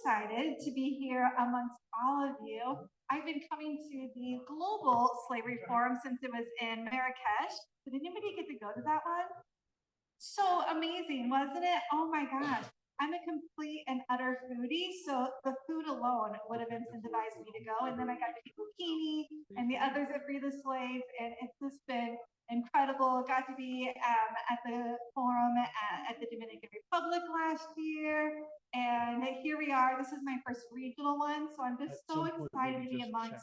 excited to be here amongst all of you. I've been coming to the Global Slavery Forum since it was in Marrakesh. Did anybody get to go to that one? So amazing, wasn't it? Oh my gosh. I'm a complete and utter foodie, so the food alone would have incentivized me to go. And then I got to eat Bikini and the others at Free the Slaves, and it's just been incredible. Got to be at the forum at the Dominican Republic last year, and here we are. This is my first regional one, so I'm just so excited to be amongst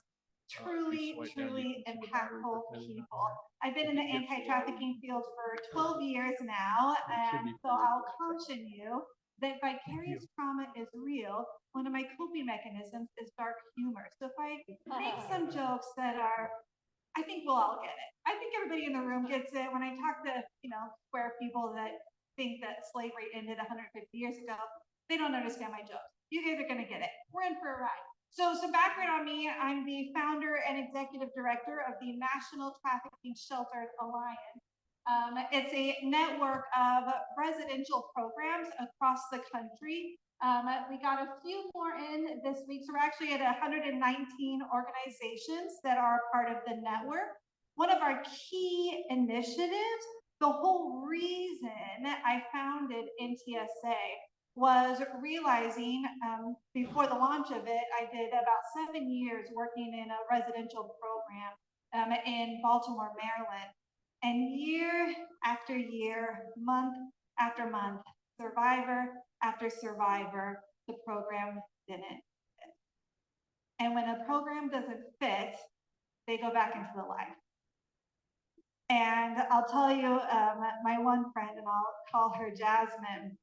truly impactful people. I've been in the anti-trafficking field for 12 years now, and so I'll caution you that vicarious trauma is real. One of my coping mechanisms is dark humor. So if I make some jokes that are, I think we'll all get it. I think everybody in the room gets it. When I talk to, square people that think that slavery ended 150 years ago, they don't understand my jokes. You guys are gonna get it. We're in for a ride. So some background on me, I'm the founder and executive director of the National Trafficking Sheltered Alliance. It's a network of residential programs across the country. We got a few more in this week, so we're actually at 119 organizations that are part of the network. One of our key initiatives, the whole reason I founded NTSA was realizing before the launch of it, I did about 7 years working in a residential program in Baltimore, Maryland. And year after year, month after month, survivor after survivor, the program didn't fit. And when a program doesn't fit, they go back into the life. And I'll tell you, my one friend, and I'll call her Jasmine,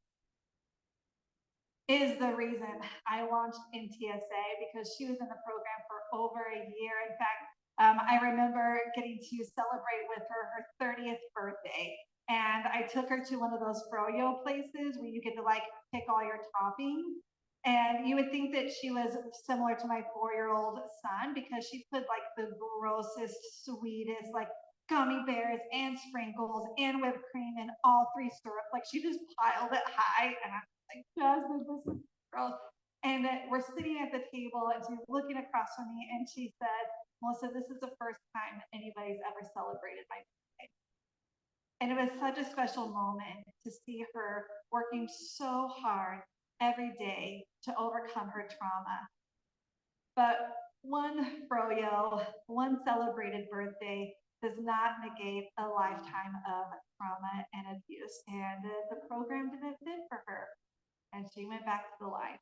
is the reason I launched NTSA, because she was in the program for over a year. In fact, I remember getting to celebrate with her 30th birthday. And I took her to one of those froyo places where you get to pick all your toppings. And you would think that she was similar to my 4-year-old son, because she put the grossest, sweetest, gummy bears and sprinkles and whipped cream and all 3 syrup. She just piled it high. And I'm like, Jasmine, this is gross. And we're sitting at the table and she's looking across from me and she said, Melissa, this is the first time anybody's ever celebrated my birthday. And it was such a special moment to see her working so hard every day to overcome her trauma. But one froyo, one celebrated birthday does not negate a lifetime of trauma and abuse. And the program didn't fit for her. And she went back to the life.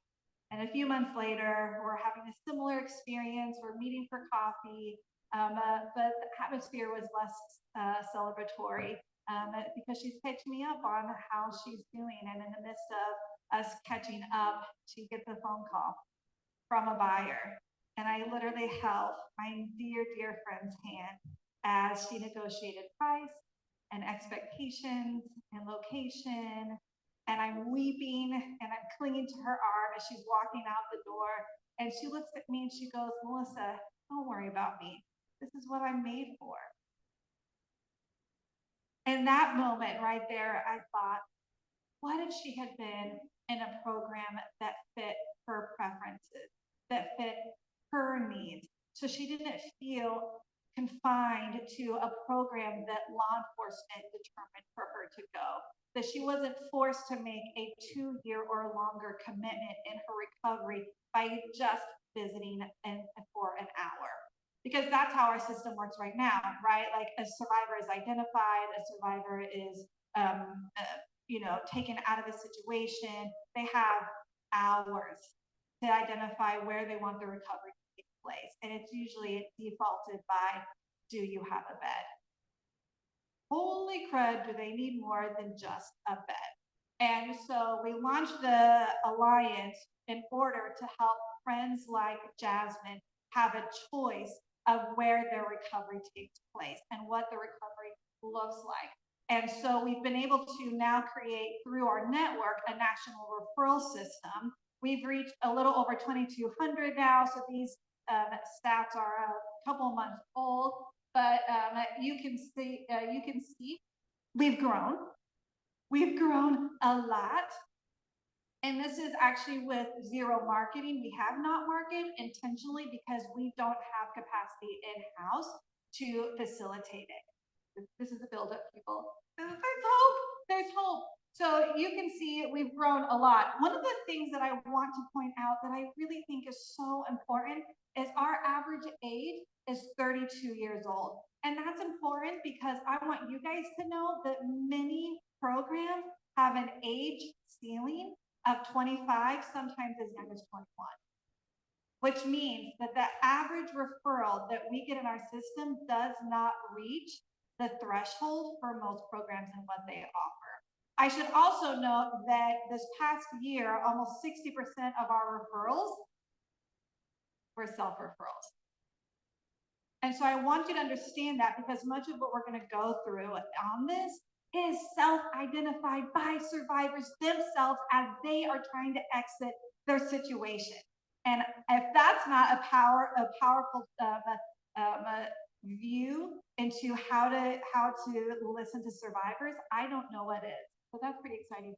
And a few months later, we're having a similar experience. We're meeting for coffee, but the atmosphere was less celebratory because she's catching me up on how she's doing. And in the midst of us catching up, she gets a phone call from a buyer. And I literally held my dear friend's hand as she negotiated price and expectations and location. And I'm weeping and I'm clinging to her arm as she's walking out the door. And she looks at me and she goes, Melissa, don't worry about me. This is what I'm made for. In that moment right there, I thought, what if she had been in a program that fit her preferences, that fit her needs? So she didn't feel confined to a program that law enforcement determined for her to go, that she wasn't forced to make a 2-year or longer commitment in her recovery by just visiting for an hour. Because that's how our system works right now, right? A survivor is identified, a survivor is taken out of a situation. They have hours to identify where they want the recovery to take place. And it's usually defaulted by, do you have a bed? Holy crud, do they need more than just a bed? And so we launched the Alliance in order to help friends like Jasmine have a choice of where their recovery takes place and what the recovery looks like. And so we've been able to now create, through our network, a national referral system. We've reached a little over 2,200 now, so these stats are a couple months old, but you can see we've grown a lot. And this is actually with zero marketing. We have not marketed intentionally because we don't have capacity in-house to facilitate it. This is a buildup, people. There's hope. There's hope. So you can see we've grown a lot. One of the things that I want to point out that I really think is so important is our average age is 32 years old. And that's important because I want you guys to know that many programs have an age ceiling of 25, sometimes as young as 21, which means that the average referral that we get in our system does not reach the threshold for most programs and what they offer. I should also note that this past year, almost 60% of our referrals were self-referrals. And so I want you to understand that, because much of what we're going to go through on this is self-identified by survivors themselves as they are trying to exit their situation. And if that's not a powerful view into how to listen to survivors, I don't know what is. So that's pretty exciting.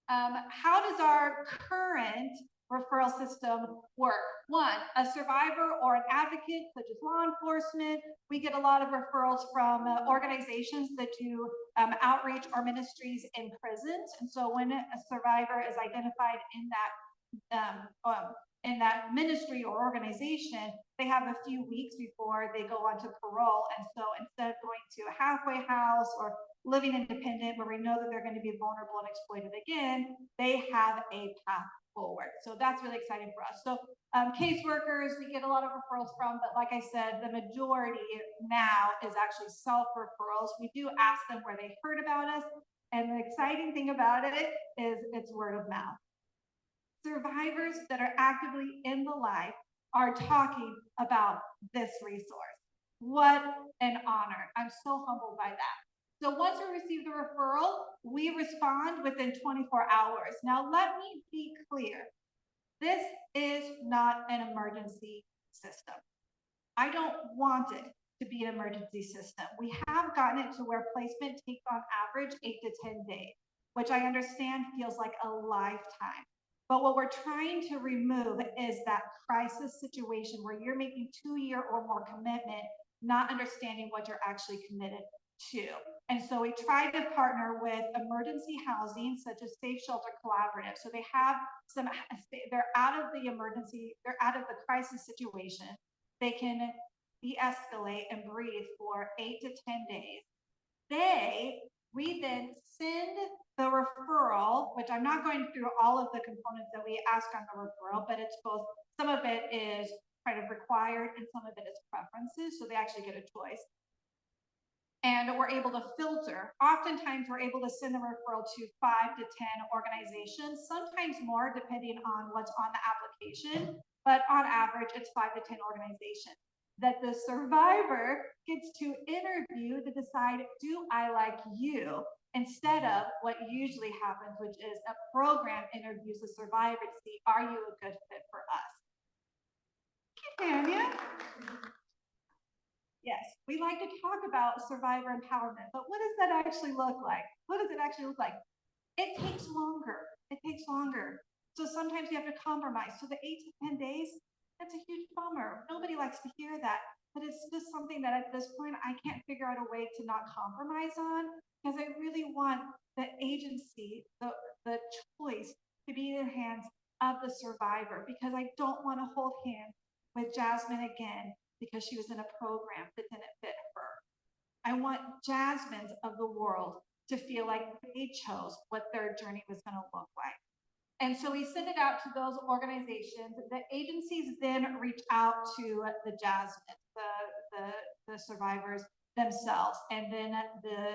How does our current referral system work? One, a survivor or an advocate, such as law enforcement. We get a lot of referrals from organizations that do outreach or ministries in prisons. And so when a survivor is identified in that ministry or organization, they have a few weeks before they go on to parole. And so instead of going to a halfway house or living independent where we know that they're going to be vulnerable and exploited again, they have a path forward. So that's really exciting for us. So caseworkers, we get a lot of referrals from, but like I said, the majority now is actually self-referrals. We do ask them where they heard about us. And the exciting thing about it is it's word of mouth. Survivors that are actively in the life are talking about this resource. What an honor. I'm so humbled by that. So once we receive the referral, we respond within 24 hours. Now, let me be clear. This is not an emergency system. I don't want it to be an emergency system. We have gotten it to where placement takes on average 8 to 10 days, which I understand feels like a lifetime. But what we're trying to remove is that crisis situation where you're making 2-year or more commitment, not understanding what you're actually committed to. And so we try to partner with emergency housing, such as Safe Shelter Collaborative. So they have some, they're out of the emergency, they're out of the crisis situation. They can de-escalate and breathe for 8 to 10 days. We then send the referral, which I'm not going through all of the components that we ask on the referral, but it's both, some of it is kind of required and some of it is preferences. So they actually get a choice. And we're able to filter. Oftentimes we're able to send the referral to 5 to 10 organizations, sometimes more depending on what's on the application, but on average it's 5 to 10 organizations that the survivor gets to interview to decide, do I like you? Instead of what usually happens, which is a program interviews the survivor to see, are you a good fit for us? Tanya? Yes, we like to talk about survivor empowerment, but what does that actually look like? What does it actually look like? It takes longer. It takes longer. So sometimes you have to compromise. So the 8 to 10 days, that's a huge bummer. Nobody likes to hear that, but it's just something that at this point, I can't figure out a way to not compromise on, because I really want the agency, the choice to be in the hands of the survivor, because I don't want to hold hands with Jasmine again because she was in a program that didn't fit her. I want Jasmines of the world to feel like they chose what their journey was going to look like. And so we send it out to those organizations. The agencies then reach out to the Jasmine, the survivors themselves, and then the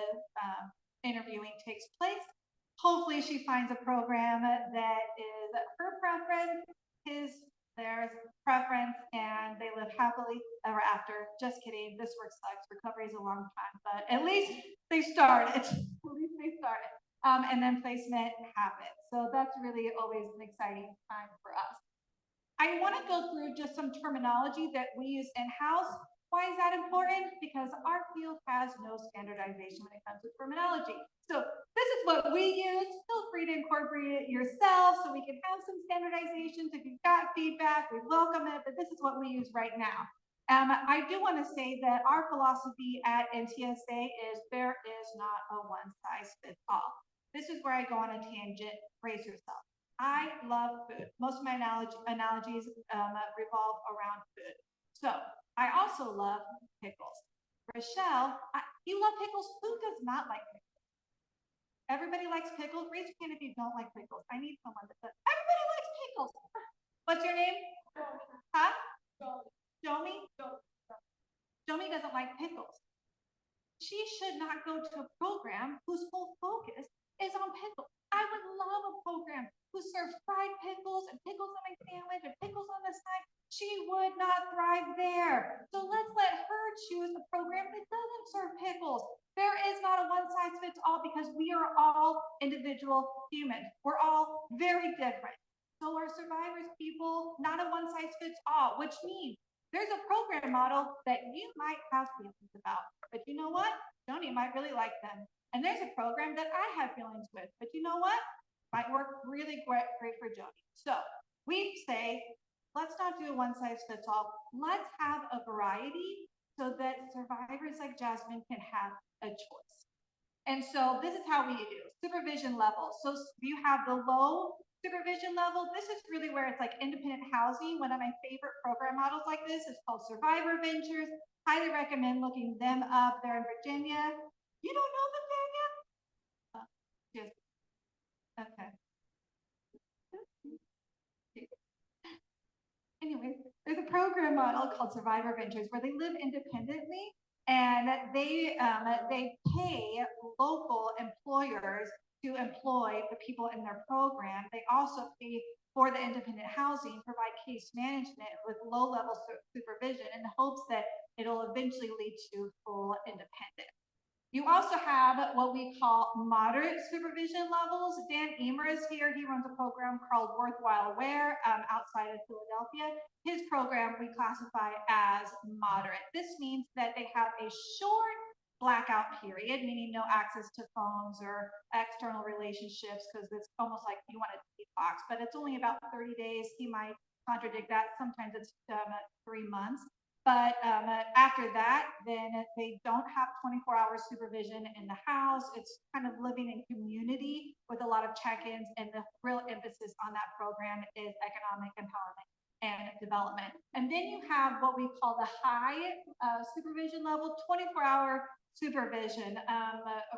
interviewing takes place. Hopefully she finds a program that is her preference, theirs preference, and they live happily ever after. Just kidding. This work sucks. Recovery is a long time, but at least they started. At least they started. And then placement happens. So that's really always an exciting time for us. I want to go through just some terminology that we use in-house Why is that important? Because our field has no standardization when it comes to terminology. So this is what we use. Feel free to incorporate it yourself so we can have some standardizations. If you've got feedback, we welcome it, but this is what we use right now. I do want to say that our philosophy at NTSA is there is not a one size fits all. This is where I go on a tangent, brace yourself. I love food. Most of my analogies revolve around food. So I also love pickles. Rochelle, you love pickles. Who does not like pickles? Everybody likes pickles. Raise your hand if you don't like pickles. I need someone that says, everybody likes pickles. What's your name? Huh? Jomi? Jomi doesn't like pickles. She should not go to a program whose whole focus is on pickles. I would love a program who serves fried pickles and pickles on my sandwich and pickles on the side. She would not thrive there. So let's let her choose a program that doesn't serve pickles. There is not a one size fits all because we are all individual humans. We're all very different. So are survivors, people, not a one size fits all, which means there's a program model that you might have feelings about, but you know what? Joni might really like them. And there's a program that I have feelings with, but you know what? Might work really great for Joni. So we say, let's not do a one size fits all. Let's have a variety so that survivors like Jasmine can have a choice. And so this is how we do supervision levels. So you have the low supervision level. This is really where it's like independent housing. One of my favorite program models like this is called Survivor Ventures. Highly recommend looking them up. They're in Virginia. You don't know them, Daniel? Yes. Okay. Anyway, there's a program model called Survivor Ventures where they live independently and they pay local employers to employ the people in their program. They also pay for the independent housing, provide case management with low-level supervision in the hopes that it'll eventually lead to full independence. You also have what we call moderate supervision levels. Dan Emer is here. He runs a program called Worthwhile Aware outside of Philadelphia. His program we classify as moderate. This means that they have a short blackout period, meaning no access to phones or external relationships, because it's almost like you want to detox, but it's only about 30 days. He might contradict that. Sometimes it's 3 months. But after that, then they don't have 24-hour supervision in the house. It's kind of living in community with a lot of check-ins, and the real emphasis on that program is economic empowerment and development. And then you have what we call the high supervision level, 24-hour supervision.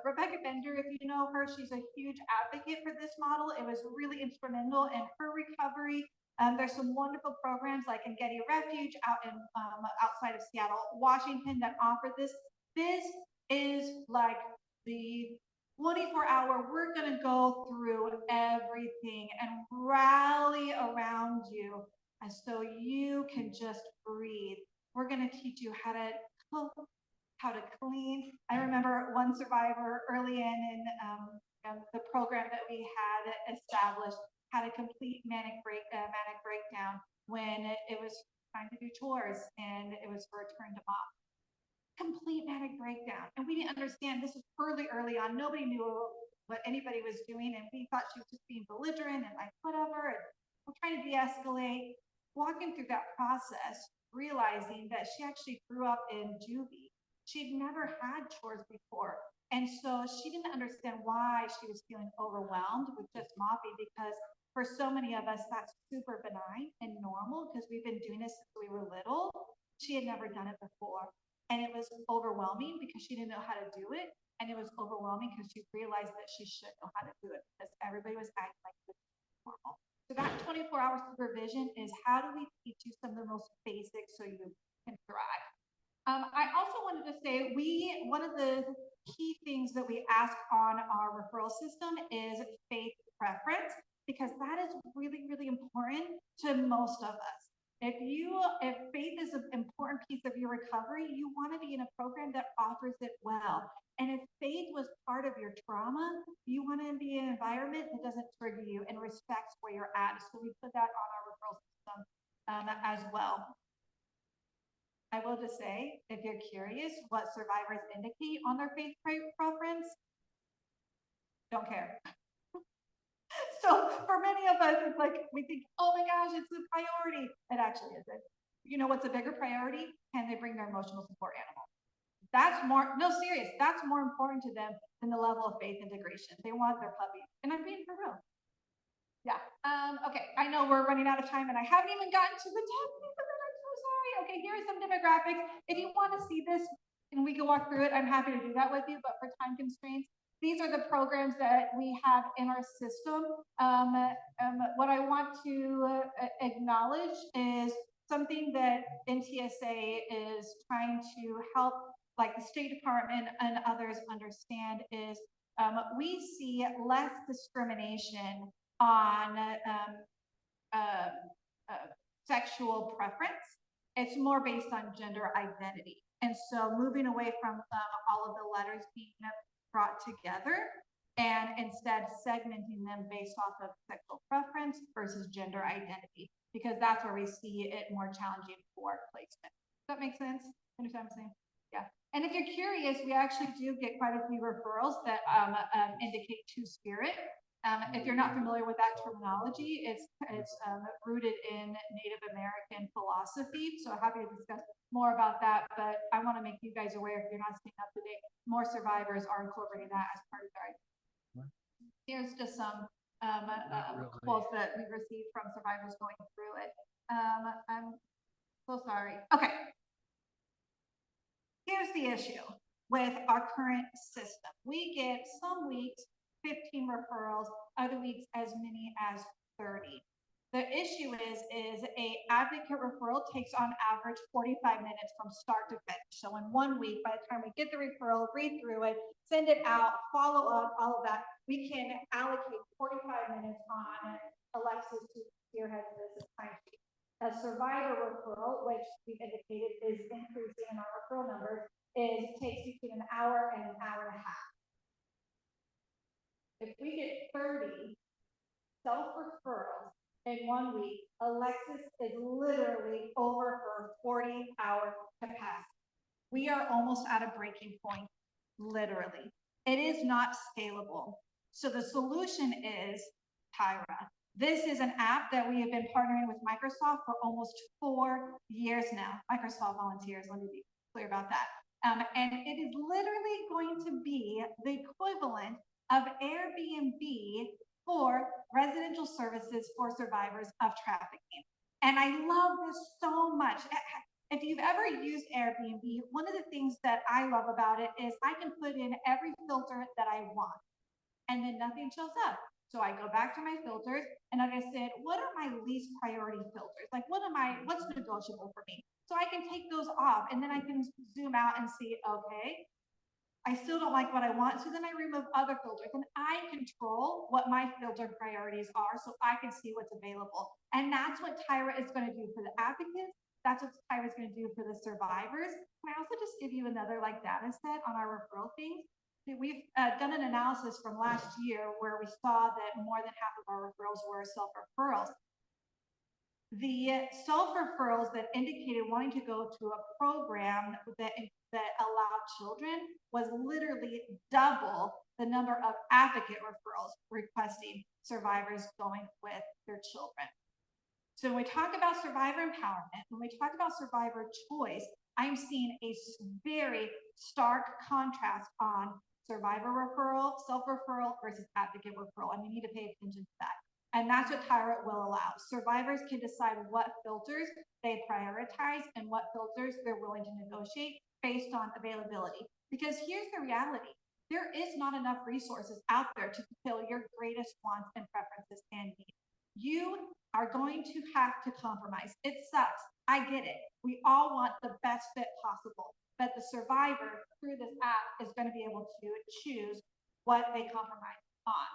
Rebecca Bender, if you know her, she's a huge advocate for this model. It was really instrumental in her recovery. There's some wonderful programs like Engedi Refuge out in outside of Seattle, Washington that offer this. This is like the 24-hour, we're going to go through everything and rally around you so you can just breathe. We're going to teach you how to cook, how to clean. I remember one survivor early in the program that we had established had a complete manic breakdown when it was time to do chores and it was her turn to mop. Complete manic breakdown. And we didn't understand, this was early on. Nobody knew what anybody was doing, and we thought she was just being belligerent and like whatever. And we're trying to de-escalate, walking through that process, realizing that she actually grew up in juvie. She'd never had chores before. And so she didn't understand why she was feeling overwhelmed with just mopping, because for so many of us, that's super benign and normal because we've been doing this since we were little. She had never done it before. And it was overwhelming because she didn't know how to do it. And it was overwhelming because she realized that she should know how to do it because everybody was acting like it was normal. So that 24-hour supervision is how do we teach you some of the most basics so you can thrive. I also wanted to say one of the key things that we ask on our referral system is faith preference, because that is really, really important to most of us. If faith is an important piece of your recovery, you want to be in a program that offers it well. And if faith was part of your trauma, you want to be in an environment that doesn't trigger you and respects where you're at. So we put that on our referral system as well. I will just say, if you're curious what survivors indicate on their faith preference, don't care. So for many of us, it's like we think, oh my gosh, it's a priority. It actually isn't. You know what's a bigger priority? Can they bring their emotional support animal? That's more, no, serious, that's more important to them than the level of faith integration. They want their puppy. And I'm being for real. Yeah. Okay, I know we're running out of time and I haven't even gotten to the technique of it. I'm so sorry. Okay, here are some demographics. If you want to see this and we can walk through it, I'm happy to do that with you, but for time constraints, these are the programs that we have in our system. What I want to acknowledge is something that NTSA is trying to help, like the State Department and others understand is we see less discrimination on sexual preference. It's more based on gender identity. And so moving away from all of the letters being brought together and instead segmenting them based off of sexual preference versus gender identity, because that's where we see it more challenging for placement. Does that make sense? Understand what I'm saying? Yeah. And if you're curious, we actually do get quite a few referrals that indicate Two-Spirit. If you're not familiar with that terminology, it's rooted in Native American philosophy. So happy to discuss more about that, but I want to make you guys aware, if you're not staying up to date, more survivors are incorporating that as part of their. Here's just some quotes that we received from survivors going through it. I'm so sorry. Okay. Here's the issue with our current system. We get some weeks 15 referrals, other weeks as many as 30. The issue is a advocate referral takes on average 45 minutes from start to finish. So in 1 week, by the time we get the referral, read through it, send it out, follow up, all of that, we can allocate 45 minutes on Alexis to spearhead this time sheet. A survivor referral, which we've indicated is increasing in our referral numbers, takes between an hour and an hour and a half. If we get 30 self-referrals in 1 week, Alexis is literally over her 40-hour capacity. We are almost at a breaking point, literally. It is not scalable. So the solution is Tyra. This is an app that we have been partnering with Microsoft for almost 4 years now. Microsoft volunteers, let me be clear about that. And it is literally going to be the equivalent of Airbnb for residential services for survivors of trafficking. And I love this so much. If you've ever used Airbnb, one of the things that I love about it is I can put in every filter that I want, and then nothing shows up. So I go back to my filters and I said, what are my least priority filters? Like, what's negotiable for me? So I can take those off, and then I can zoom out and see, okay, I still don't like what I want. So then I remove other filters, and I control what my filter priorities are so I can see what's available. And that's what Tyra is going to do for the advocates. That's what Tyra is going to do for the survivors. Can I also just give you another data set on our referral things? We've done an analysis from last year where we saw that more than half of our referrals were self-referrals. The self-referrals that indicated wanting to go to a program that allowed children was literally double the number of advocate referrals requesting survivors going with their children. So when we talk about survivor empowerment, when we talk about survivor choice, I'm seeing a very stark contrast on survivor referral, self-referral versus advocate referral, and we need to pay attention to that. And that's what Tyra will allow. Survivors can decide what filters they prioritize and what filters they're willing to negotiate based on availability. Because here's the reality. There is not enough resources out there to fulfill your greatest wants and preferences and needs. You are going to have to compromise. It sucks. I get it. We all want the best fit possible, but the survivor through this app is going to be able to choose what they compromise on.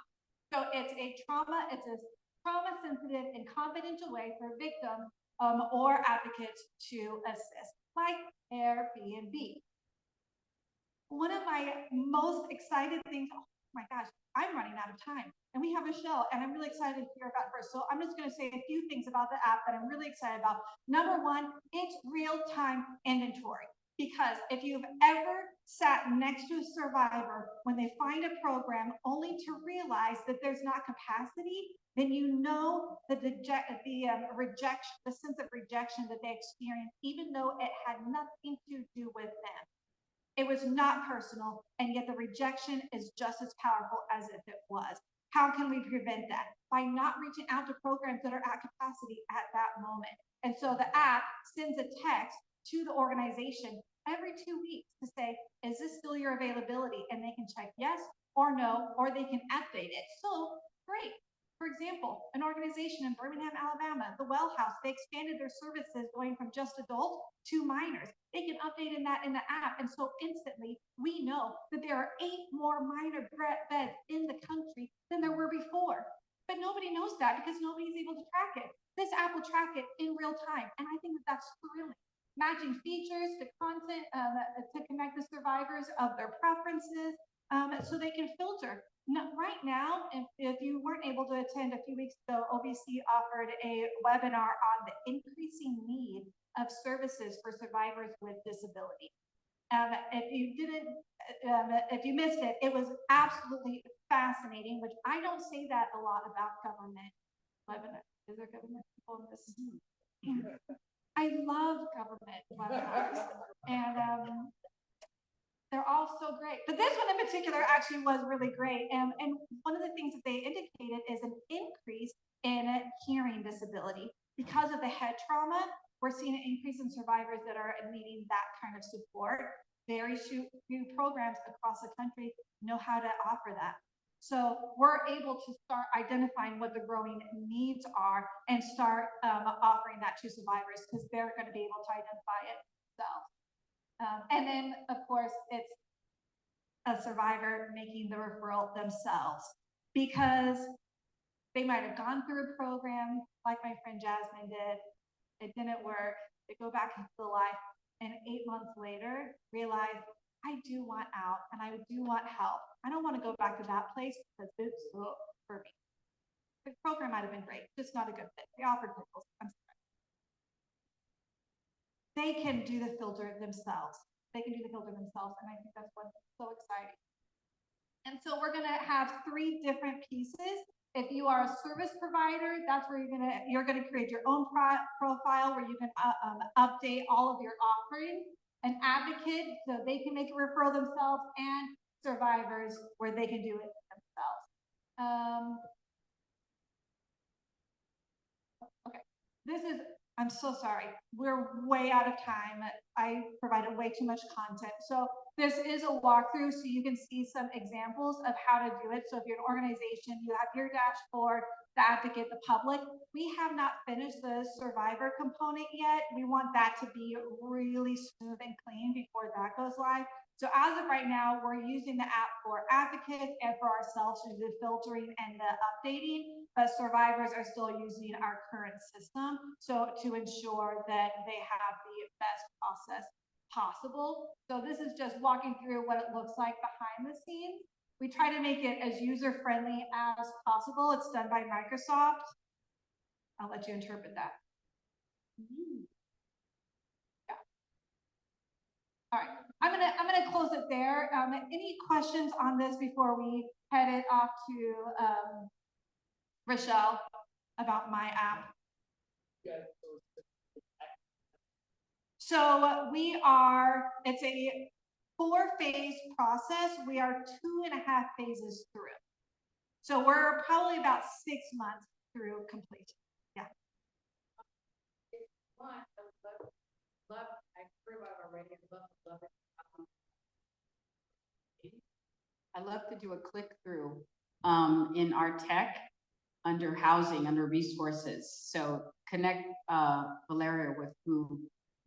So it's a trauma-sensitive and confidential way for victims or advocates to assist, like Airbnb. One of my most excited things, oh my gosh, I'm running out of time, and we have Michelle, and I'm really excited to hear about her. So I'm just going to say a few things about the app that I'm really excited about. Number one, it's real-time inventory. Because if you've ever sat next to a survivor when they find a program only to realize that there's not capacity, then you know the rejection, the sense of rejection that they experienced, even though it had nothing to do with them. It was not personal, and yet the rejection is just as powerful as if it was. How can we prevent that? By not reaching out to programs that are at capacity at that moment. And so the app sends a text to the organization every 2 weeks to say, is this still your availability? And they can check yes or no, or they can update it. So great. For example, an organization in Birmingham, Alabama, the Well House, they expanded their services going from just adults to minors. They can update in the app. And so instantly we know that there are 8 more minor beds in the country than there were before. But nobody knows that because nobody's able to track it. This app will track it in real time. And I think that that's thrilling. Matching features to content to connect the survivors of their preferences so they can filter. Now, right now, if you weren't able to attend a few weeks ago, OVC offered a webinar on the increasing need of services for survivors with disability. If you missed it, it was absolutely fascinating, which I don't say that a lot about government webinars. Is there government people in this? I love government webinars, and they're all so great. But this one in particular actually was really great. And one of the things that they indicated is an increase in hearing disability. Because of the head trauma, we're seeing an increase in survivors that are needing that kind of support. Very few programs across the country know how to offer that. So we're able to start identifying what the growing needs are and start offering that to survivors because they're going to be able to identify it themselves. And then, of course, it's a survivor making the referral themselves because they might have gone through a program like my friend Jasmine did. It didn't work. They go back into the life, and 8 months later, realize I do want out and I do want help. I don't want to go back to that place because it's for me. The program might have been great, just not a good fit. They offered pickles. I'm sorry. They can do the filter themselves. They can do the filter themselves, and I think that's what's so exciting. And so we're going to have 3 different pieces. If you are a service provider, that's where you're gonna create your own profile where you can update all of your offerings. An advocate, so they can make a referral themselves, and survivors where they can do it themselves. Okay, this is, I'm so sorry. We're way out of time. I provided way too much content. So this is a walkthrough so you can see some examples of how to do it. So if you're an organization, you have your dashboard, the advocate, the public. We have not finished the survivor component yet. We want that to be really smooth and clean before that goes live. So as of right now, we're using the app for advocates and for ourselves to do the filtering and the updating, but survivors are still using our current system. So to ensure that they have the best process possible. So this is just walking through what it looks like behind the scenes. We try to make it as user-friendly as possible. It's done by Microsoft. I'll let you interpret that. Yeah. All right, I'm gonna close it there. Any questions on this before we head it off to Rochelle about my app? So it's a 4-phase process. We are 2.5 phases through. So we're probably about 6 months through completion. Yeah. I love to do a click through in our tech under housing, under resources. So connect Valeria with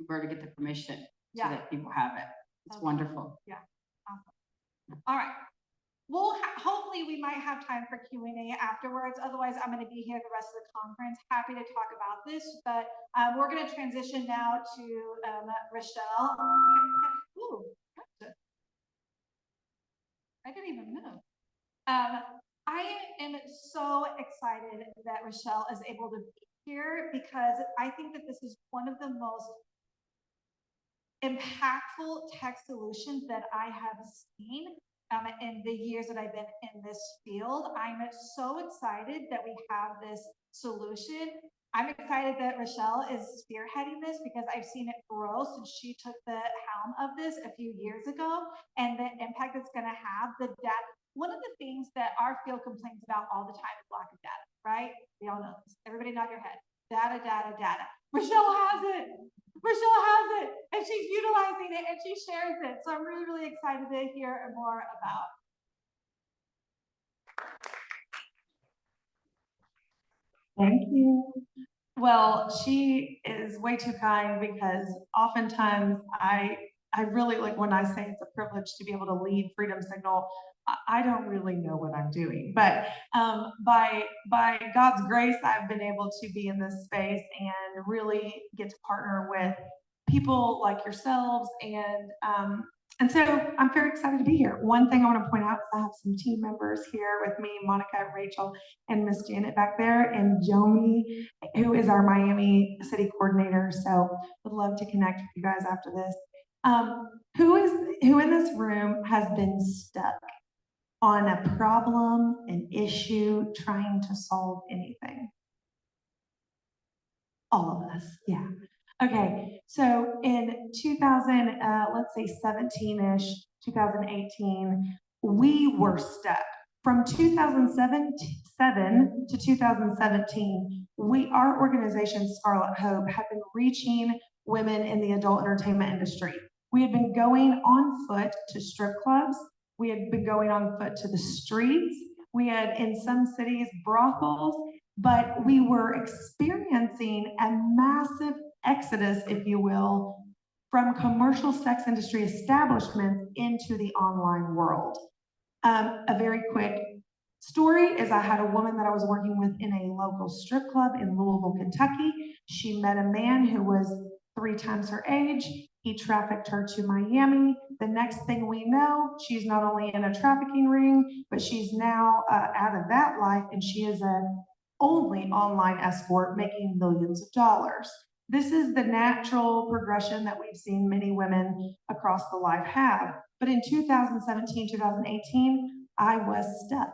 where to get the permission so that people have it. It's wonderful. Yeah, awesome. All right. Well, hopefully we might have time for Q&A afterwards. Otherwise, I'm going to be here the rest of the conference. Happy to talk about this, but we're going to transition now to Rochelle. Ooh, I didn't even know. I am so excited that Rochelle is able to be here because I think that this is one of the most impactful tech solutions that I have seen in the years that I've been in this field. I'm so excited that we have this solution. I'm excited that Rochelle is spearheading this because I've seen it grow since she took the helm of this a few years ago, and the impact it's going to have. The data. One of the things that our field complains about all the time is lack of data, right? We all know this. Everybody nod your head. Data, data, data. Rochelle has it. Rochelle has it, and she's utilizing it, and she shares it. So I'm really, really excited to hear more about. Thank you. Well, she is way too kind because oftentimes I really like when I say it's a privilege to be able to lead Freedom Signal. I don't really know what I'm doing, but by God's grace, I've been able to be in this space and really get to partner with people like yourselves, and so I'm very excited to be here. One thing I want to point out is I have some team members here with me, Monica, Rachel, and Miss Janet back there, and Joni, who is our Miami City coordinator. So would love to connect with you guys after this. Who in this room has been stuck on a problem, an issue, trying to solve anything? All of us, yeah. Okay, so in 2000, let's say 17-ish, 2018, we were stuck. From 2007 to 2017, our organization, Scarlet Hope, had been reaching women in the adult entertainment industry. We had been going on foot to strip clubs. We had been going on foot to the streets. We had, in some cities, brothels, but we were experiencing a massive exodus, if you will, from commercial sex industry establishments into the online world. A very quick story is I had a woman that I was working with in a local strip club in Louisville, Kentucky. She met a man who was 3 times her age. He trafficked her to Miami. The next thing we know, she's not only in a trafficking ring, but she's now out of that life, and she is an only online escort making millions of dollars. This is the natural progression that we've seen many women across the life have. But in 2017, 2018, I was stuck.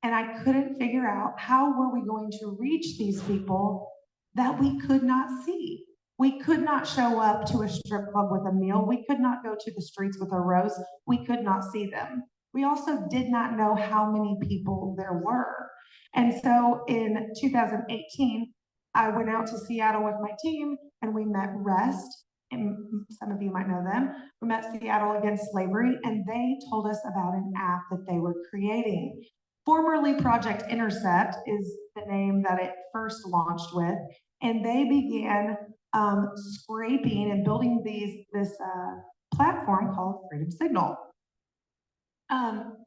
And I couldn't figure out how were we going to reach these people that we could not see. We could not show up to a strip club with a meal. We could not go to the streets with a rose. We could not see them. We also did not know how many people there were. And so in 2018, I went out to Seattle with my team, and we met REST, and some of you might know them. We met Seattle Against Slavery, and they told us about an app that they were creating. Formerly Project Intercept is the name that it first launched with, and they began scraping and building this platform called Freedom Signal.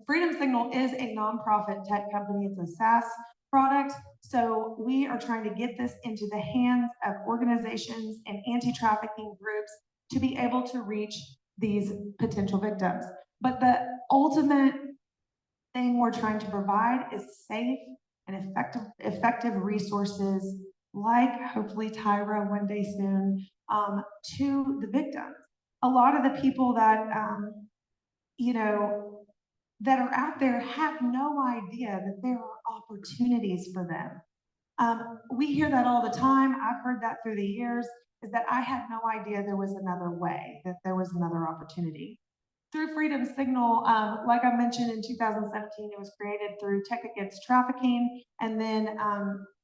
Freedom Signal is a nonprofit tech company. It's a SaaS product. So we are trying to get this into the hands of organizations and anti-trafficking groups to be able to reach these potential victims. But the ultimate thing we're trying to provide is safe and effective resources, like hopefully Tyra one day soon, to the victims. A lot of the people that that are out there have no idea that there are opportunities for them. We hear that all the time. I've heard that through the years, is that I had no idea there was another way, that there was another opportunity. Through Freedom Signal, like I mentioned, in 2017, it was created through Tech Against Trafficking, and then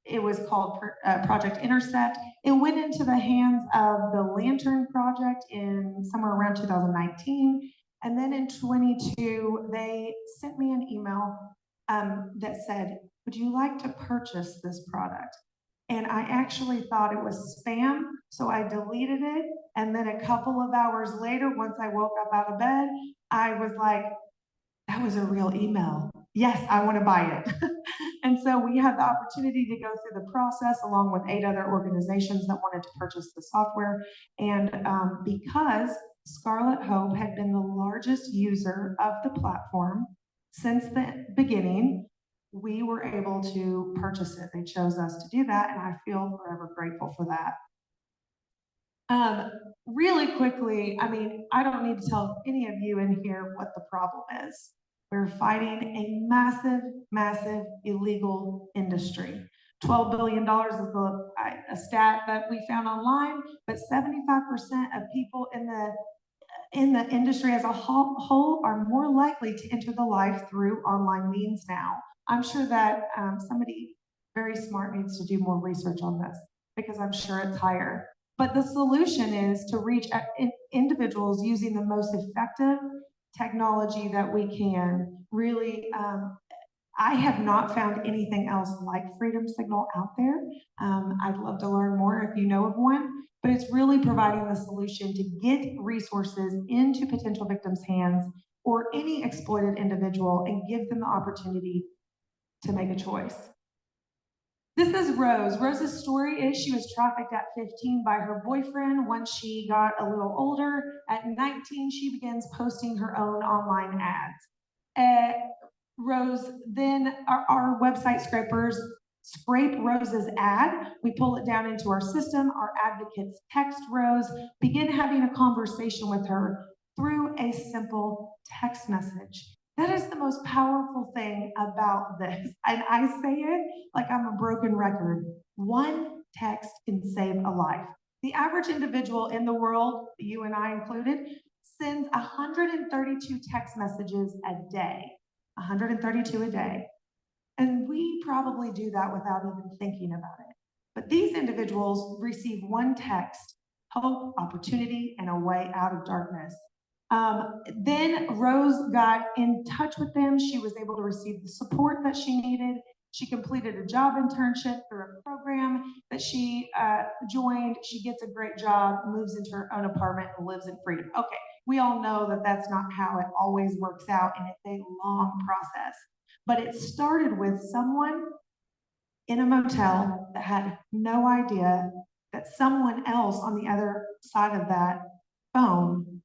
it was called Project Intercept. It went into the hands of the Lantern Project in somewhere around 2019. And then in 22, they sent me an email that said, would you like to purchase this product? And I actually thought it was spam, so I deleted it. And then a couple of hours later, once I woke up out of bed, I was like, that was a real email. Yes, I want to buy it. And so we had the opportunity to go through the process along with 8 other organizations that wanted to purchase the software. And because Scarlet Hope had been the largest user of the platform since the beginning, we were able to purchase it. They chose us to do that, and I feel forever grateful for that. Really quickly, I mean, I don't need to tell any of you in here what the problem is. We're fighting a massive, massive illegal industry. $12 billion is a stat that we found online, but 75% of people in the industry as a whole are more likely to enter the life through online means now. I'm sure that somebody very smart needs to do more research on this because I'm sure it's higher. But the solution is to reach individuals using the most effective technology that we can. Really, I have not found anything else like Freedom Signal out there. I'd love to learn more if you know of one, but it's really providing the solution to get resources into potential victims' hands or any exploited individual and give them the opportunity to make a choice. This is Rose. Rose's story is she was trafficked at 15 by her boyfriend. Once she got a little older, at 19, she begins posting her own online ads. Rose, then our website scrapers scrape Rose's ad. We pull it down into our system. Our advocates text Rose, begin having a conversation with her through a simple text message. That is the most powerful thing about this. And I say it like I'm a broken record. One text can save a life. The average individual in the world, you and I included, sends 132 text messages a day. 132 a day. And we probably do that without even thinking about it. But these individuals receive one text, hope, opportunity, and a way out of darkness. Then Rose got in touch with them. She was able to receive the support that she needed. She completed a job internship through a program that she joined. She gets a great job, moves into her own apartment, and lives in freedom. Okay, we all know that that's not how it always works out, and it's a long process. But it started with someone in a motel that had no idea that someone else on the other side of that phone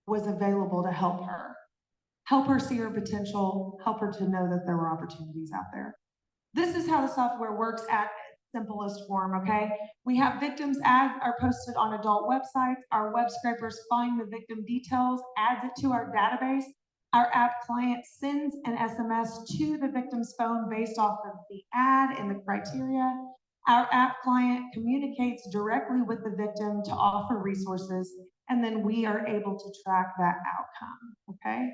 was available to help her see her potential, help her to know that there were opportunities out there. This is how the software works at its simplest form, okay? We have victims' ads are posted on adult websites. Our web scrapers find the victim details, adds it to our database. Our app client sends an SMS to the victim's phone based off of the ad and the criteria. Our app client communicates directly with the victim to offer resources, and then we are able to track that outcome, okay?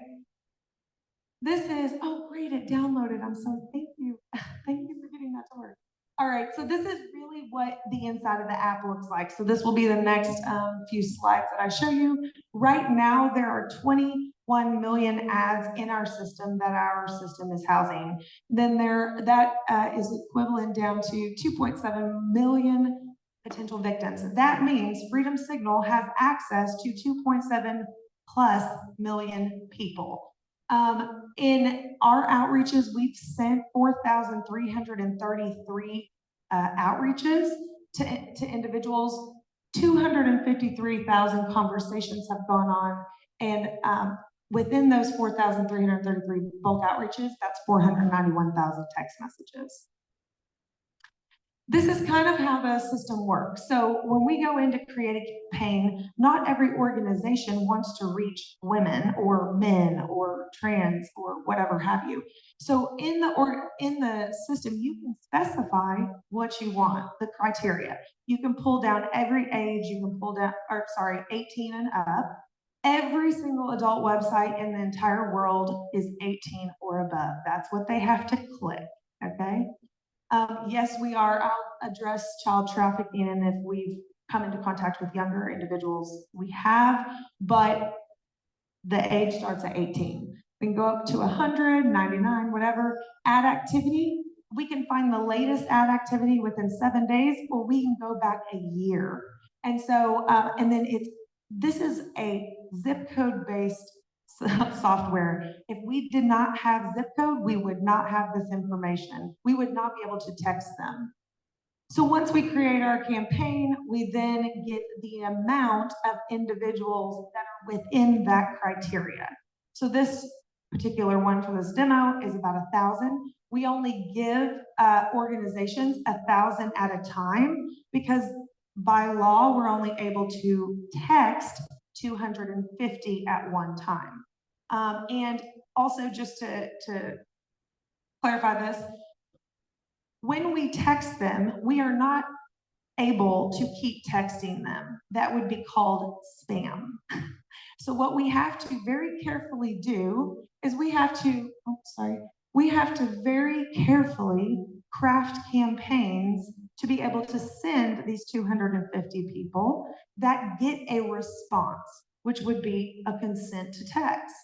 This is, oh great, it downloaded. I'm so, thank you. Thank you for getting that to work. All right, so this is really what the inside of the app looks like. So this will be the next few slides that I show you. Right now, there are 21 million ads in our system that our system is housing. Then that is equivalent down to 2.7 million potential victims. That means Freedom Signal has access to 2.7 plus million people. In our outreaches, we've sent 4,333 outreaches to individuals. 253,000 conversations have gone on, and within those 4,333 bulk outreaches, that's 491,000 text messages. This is kind of how the system works. So when we go in to create a campaign, not every organization wants to reach women or men or trans or whatever have you. So in the system, you can specify what you want, the criteria. You can pull down every age, you can pull down, 18 and up. Every single adult website in the entire world is 18 or above. That's what they have to click, okay? Yes, I'll address child trafficking, and if we've come into contact with younger individuals, we have, but the age starts at 18. We can go up to 100, 99, whatever. Ad activity, we can find the latest ad activity within 7 days, or we can go back a year. And so, and then this is a zip code based software. If we did not have zip code, we would not have this information. We would not be able to text them. So once we create our campaign, we then get the amount of individuals that are within that criteria. So this particular one for this demo is about 1,000. We only give organizations 1,000 at a time because by law, we're only able to text 250 at one time. And also just to clarify this, when we text them, we are not able to keep texting them. That would be called spam. So what we have to very carefully do is we have to very carefully craft campaigns to be able to send these 250 people that get a response, which would be a consent to text.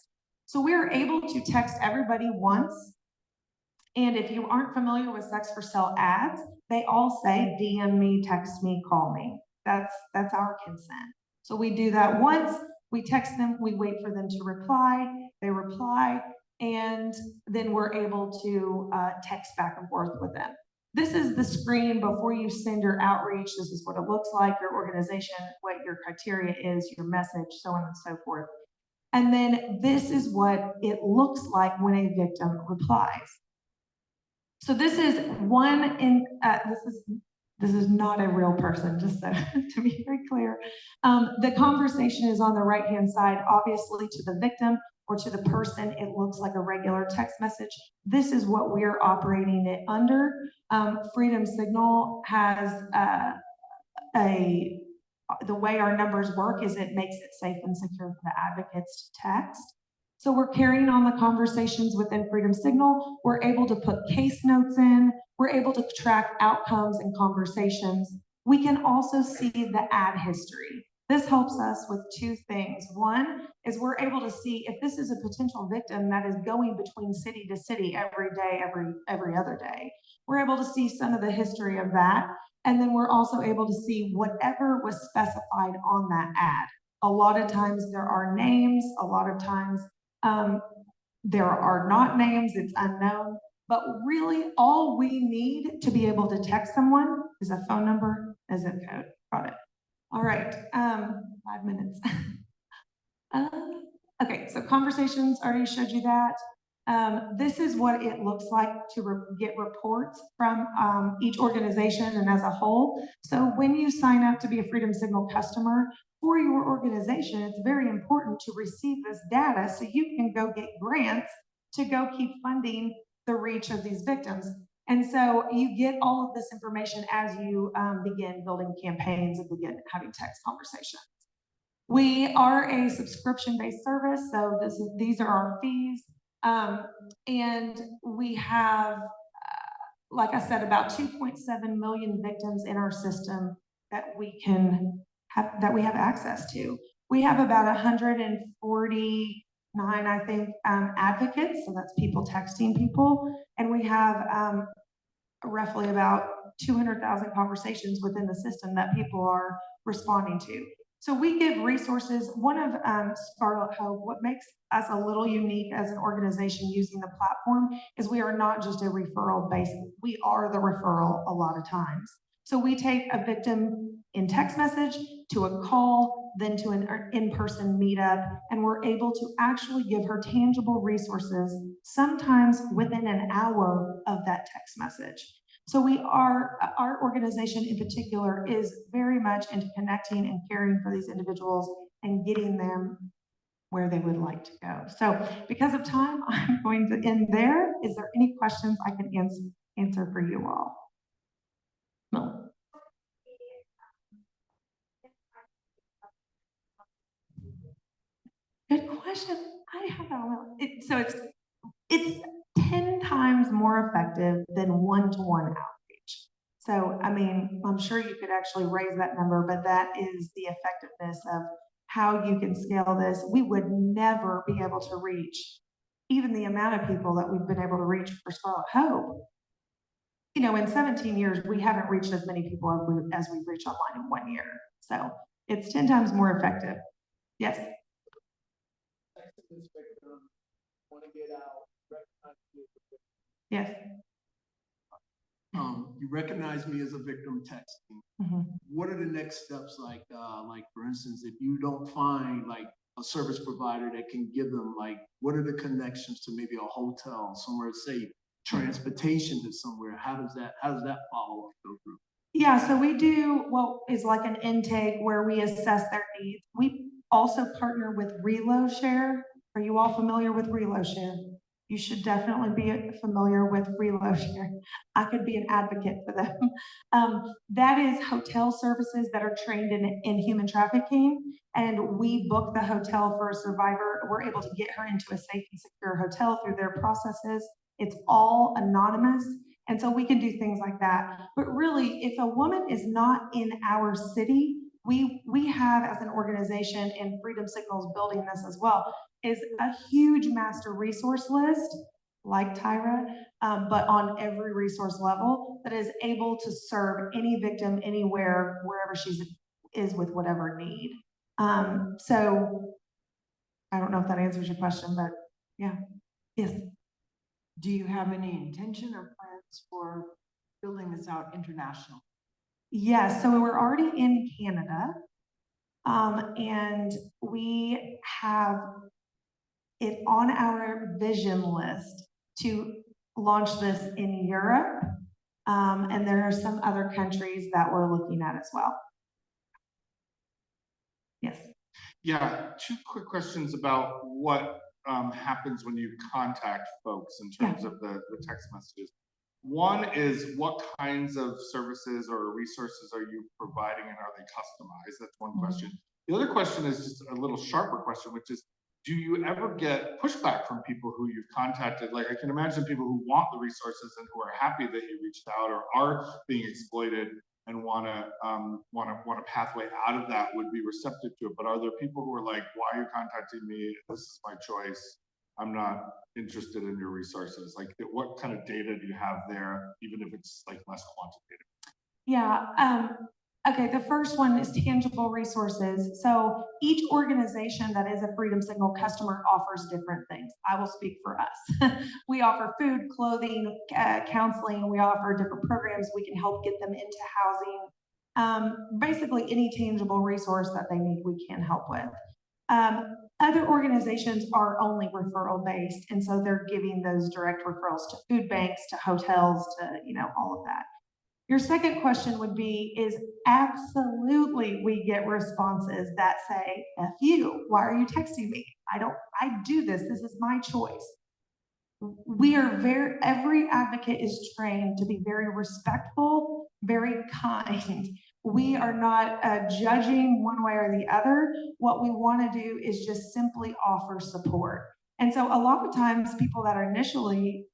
So we're able to text everybody once. And if you aren't familiar with Sex for Sale ads, they all say DM me, text me, call me. That's our consent. So we do that once, we text them, we wait for them to reply, they reply, and then we're able to text back and forth with them. This is the screen before you send your outreach. This is what it looks like, your organization, what your criteria is, your message, so on and so forth. And then this is what it looks like when a victim replies. So this is one in, this is not a real person, just so to be very clear. The conversation is on the right-hand side, obviously to the victim or to the person, it looks like a regular text message. This is what we're operating it under. Freedom Signal has the way our numbers work is it makes it safe and secure for the advocates to text. So we're carrying on the conversations within Freedom Signal. We're able to put case notes in. We're able to track outcomes and conversations. We can also see the ad history. This helps us with two things. One is we're able to see if this is a potential victim that is going between city to city every day, every other day. We're able to see some of the history of that. And then we're also able to see whatever was specified on that ad. A lot of times there are names, a lot of times there are not names, it's unknown, but really all we need to be able to text someone is a phone number, a zip code. Got it. All right, 5 minutes. Okay, so conversations, already showed you that. This is what it looks like to get reports from each organization and as a whole. So when you sign up to be a Freedom Signal customer for your organization, it's very important to receive this data so you can go get grants to go keep funding the reach of these victims. And so you get all of this information as you begin building campaigns and begin having text conversations. We are a subscription-based service, so these are our fees. And we have, like I said, about 2.7 million victims in our system that we have access to. We have about 149, I think, advocates, so that's people texting people, and we have roughly about 200,000 conversations within the system that people are responding to. So we give resources. One of Scarlet Hope, what makes us a little unique as an organization using the platform is we are not just a referral based, we are the referral a lot of times. So we take a victim in text message to a call, then to an in-person meetup, and we're able to actually give her tangible resources, sometimes within an hour of that text message. So our organization in particular is very much into connecting and caring for these individuals and getting them where they would like to go. So because of time, I'm going to end there. Is there any questions I can answer for you all? No. Good question. I have that one. So it's 10 times more effective than one-to-one outreach. So, I mean, I'm sure you could actually raise that number, but that is the effectiveness of how you can scale this. We would never be able to reach even the amount of people that we've been able to reach for Scarlet Hope. You know, in 17 years, we haven't reached as many people as we've reached online in 1 year. So it's 10 times more effective. Yes. Yes. You recognize me as a victim texting. Mm-hmm. What are the next steps? Like for instance, if you don't find, like, a service provider that can give them, like, what are the connections to maybe a hotel, somewhere safe, transportation to somewhere? How does that follow up go through? Yeah, so we do what is like an intake where we assess their needs. We also partner with ReloShare. Are you all familiar with ReloShare? You should definitely be familiar with ReloShare. I could be an advocate for them. That is hotel services that are trained in human trafficking, and we book the hotel for a survivor. We're able to get her into a safe and secure hotel through their processes. It's all anonymous. And so we can do things like that. But really, if a woman is not in our city, we have as an organization, and Freedom Signals building this as well, is a huge master resource list, like Tyra, but on every resource level that is able to serve any victim anywhere, wherever she is with whatever need. So I don't know if that answers your question, but yeah, yes. Do you have any intention or plans for building this out international? Yes, so we're already in Canada. And we have it on our vision list to launch this in Europe. And there are some other countries that we're looking at as well. Yes. Yeah, two quick questions about what happens when you contact folks in terms of the text messages. One is, what kinds of services or resources are you providing, and are they customized? That's one question. The other question is just a little sharper question, which is, do you ever get pushback from people who you've contacted? Like, I can imagine people who want the resources and who are happy that you reached out or are being exploited and want a pathway out of that would be receptive to it. But are there people who are like, why are you contacting me? This is my choice. I'm not interested in your resources. Like, what kind of data do you have there, even if it's like less quantitative? Yeah, okay, the first one is tangible resources. So each organization that is a Freedom Signal customer offers different things. I will speak for us. We offer food, clothing, counseling. We offer different programs. We can help get them into housing. Basically any tangible resource that they need, we can help with. Other organizations are only referral based, and so they're giving those direct referrals to food banks, to hotels, to, you know, all of that. Your second question would be, is absolutely we get responses that say, F you, why are you texting me? I do this is my choice. We are every advocate is trained to be very respectful, very kind. We are not judging one way or the other. What we want to do is just simply offer support. And so a lot of times people that are initially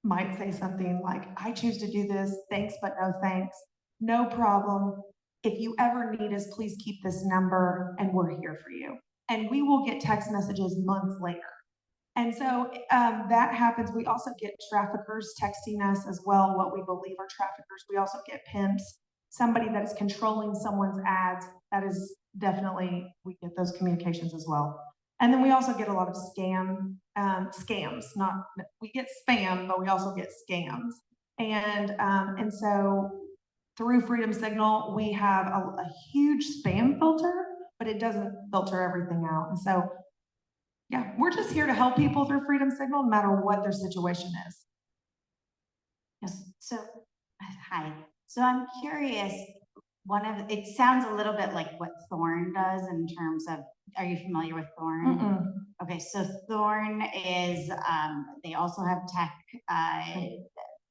might say something like, I choose to do this, thanks, but no thanks. No problem. If you ever need us, please keep this number and we're here for you. And we will get text messages months later. And so that happens. We also get traffickers texting us as well, what we believe are traffickers. We also get pimps, somebody that is controlling someone's ads. That is definitely, we get those communications as well. And then we also get a lot of scams, we get spam, but we also get scams. And so through Freedom Signal, we have a huge spam filter, but it doesn't filter everything out. And so, yeah, we're just here to help people through Freedom Signal, no matter what their situation is. Yes. So, hi. So I'm curious, it sounds a little bit like what Thorn does in terms of, are you familiar with Thorn? Mm-mm. Okay, so Thorn is, they also have tech,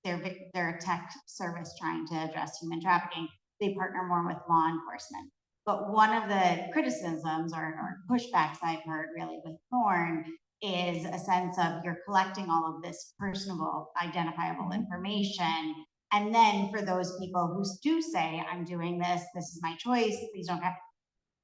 they're a tech service trying to address human trafficking. They partner more with law enforcement. But one of the criticisms or pushbacks I've heard really with Thorn is a sense of, you're collecting all of this personable, identifiable information. And then for those people who do say, I'm doing this is my choice, please don't have,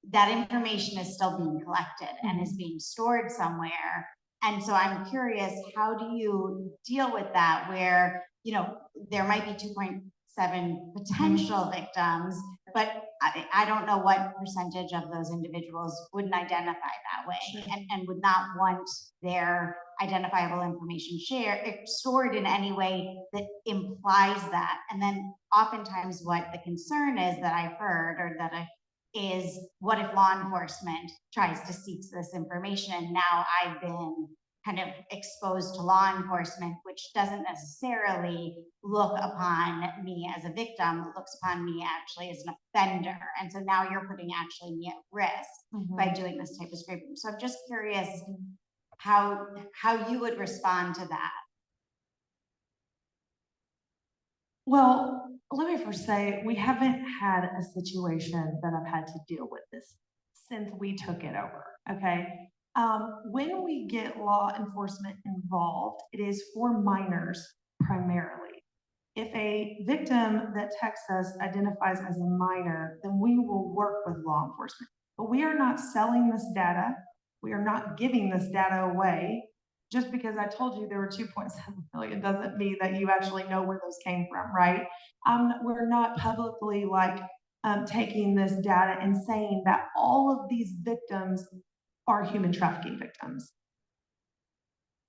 that information is still being collected and is being stored somewhere. And so I'm curious, how do you deal with that where, you know, there might be 2.7 potential victims, but I don't know what percentage of those individuals wouldn't identify that way and would not want their identifiable information stored in any way that implies that. And then oftentimes what the concern is that I've heard, or that is what if law enforcement tries to seek this information? Now I've been kind of exposed to law enforcement, which doesn't necessarily look upon me as a victim, it looks upon me actually as an offender. And so now you're putting actually me at risk by doing this type of scraping. So I'm just curious how you would respond to that. Well, let me first say, we haven't had a situation that I've had to deal with this since we took it over, okay? When we get law enforcement involved, it is for minors primarily. If a victim that texts us identifies as a minor, then we will work with law enforcement. But we are not selling this data. We are not giving this data away. Just because I told you there were 2.7 million doesn't mean that you actually know where those came from, right? We're not publicly taking this data and saying that all of these victims are human trafficking victims.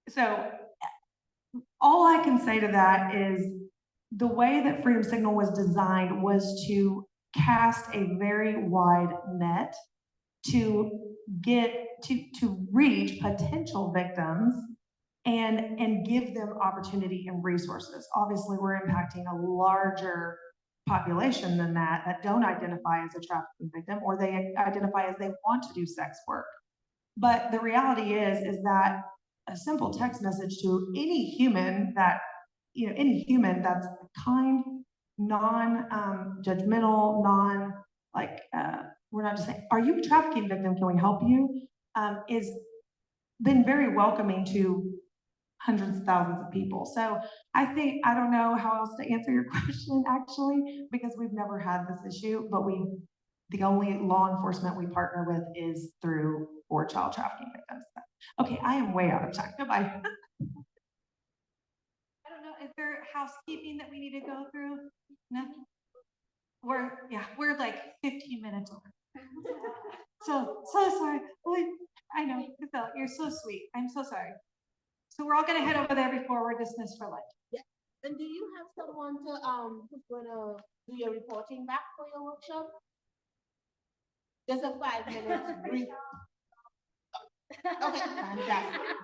So all I can say to that is the way that Freedom Signal was designed was to cast a very wide net to get to reach potential victims and give them opportunity and resources. Obviously, we're impacting a larger population than that don't identify as a trafficking victim, or they identify as they want to do sex work. But the reality is that a simple text message to any human that's kind, non-judgmental, we're not just saying, are you a trafficking victim? Can we help you? Is been very welcoming to hundreds of thousands of people. So I don't know how else to answer your question actually, because we've never had this issue, but the only law enforcement we partner with is through for child trafficking victims. Okay, I am way out of time. Goodbye. I don't know, is there housekeeping that we need to go through? No? We're like 15 minutes over. So sorry. I know, Phil, you're so sweet. I'm so sorry. So we're all gonna head over there before we're dismissed for lunch. And do you have someone to, who's gonna do your reporting back for your workshop? Just a 5 minute brief. Okay, fantastic.